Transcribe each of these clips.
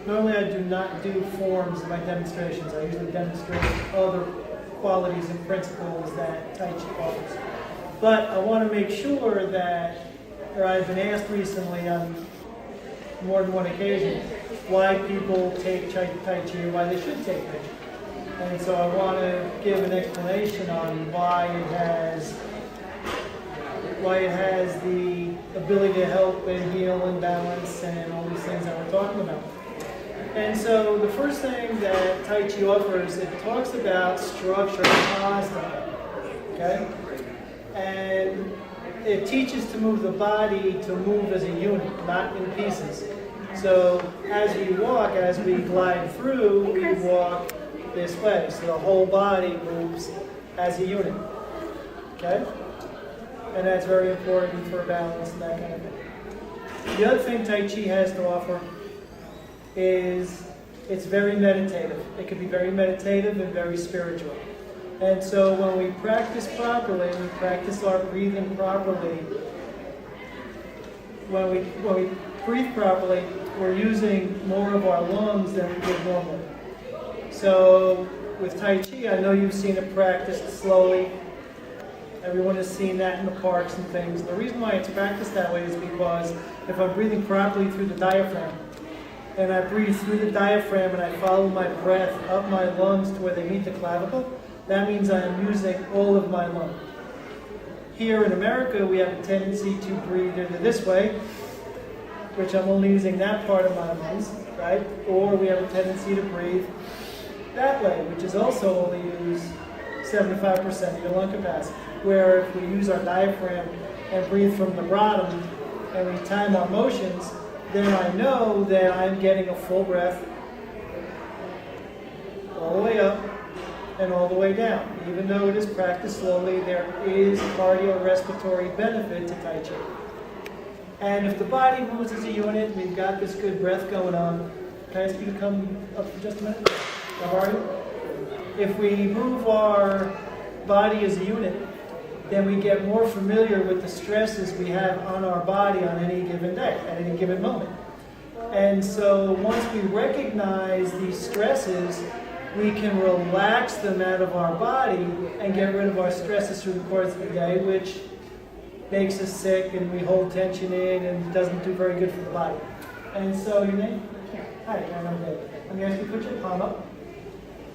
Normally I do not do forms in my demonstrations. I usually demonstrate other qualities and principles that Tai Chi offers. But I want to make sure that, or I've been asked recently on more than one occasion, why people take Tai Chi or why they should take Tai Chi. And so I want to give an explanation on why it has the ability to help and heal and balance and all these things that we're talking about. And so the first thing that Tai Chi offers, it talks about structure constantly, okay? And it teaches to move the body to move as a unit, not in pieces. So as we walk, as we glide through, we walk this way. So the whole body moves as a unit, okay? And that's very important for balance and that kind of thing. The other thing Tai Chi has to offer is it's very meditative. It can be very meditative and very spiritual. And so when we practice properly, we practice our breathing properly, when we breathe properly, we're using more of our lungs than we would normally. So with Tai Chi, I know you've seen it practiced slowly. Everyone has seen that in the parks and things. The reason why it's practiced that way is because if I'm breathing properly through the diaphragm, and I breathe through the diaphragm and I follow my breath up my lungs to where they meet the clavicle, that means I am using all of my lung. Here in America, we have a tendency to breathe either this way, which I'm only using that part of my lungs, right? Or we have a tendency to breathe that way, which is also only use 75% of your lung capacity. Where if we use our diaphragm and breathe from the bottom and we time our motions, then I know that I'm getting a full breath all the way up and all the way down. Even though it is practiced slowly, there is cardiorespiratory benefit to Tai Chi. And if the body moves as a unit, we've got this good breath going on. Can I ask you to come up for just a minute? How are you? If we move our body as a unit, then we get more familiar with the stresses we have on our body on any given day, at any given moment. And so once we recognize these stresses, we can relax them out of our body and get rid of our stresses through the course of the day, which makes us sick and we hold tension in and doesn't do very good for the body. And so, your name? Karen. Hi, Karen, I'm David. I'm going to ask you to put your palm up.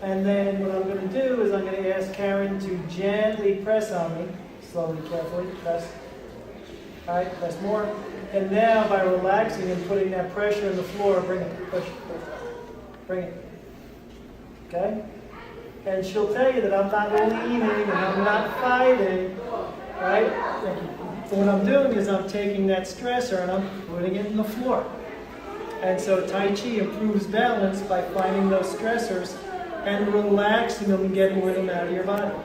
And then what I'm going to do is I'm going to ask Karen to gently press on me. Slowly, carefully, press. All right, press more. And now by relaxing and putting that pressure on the floor, bring it, push, bring it. Okay? And she'll tell you that I'm not leaning and I'm not fighting. Right? Thank you. So what I'm doing is I'm taking that stressor and I'm putting it in the floor. And so Tai Chi improves balance by finding those stressors and relaxing them and getting rid of them out of your body.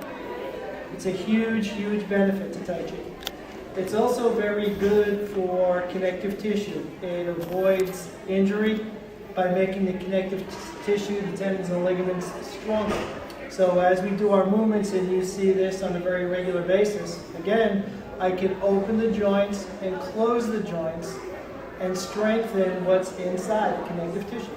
It's a huge, huge benefit to Tai Chi. It's also very good for connective tissue. It avoids injury by making the connective tissue, the tendons and ligaments, stronger. So as we do our movements, and you see this on a very regular basis, again, I can open the joints and close the joints and strengthen what's inside the connective tissue.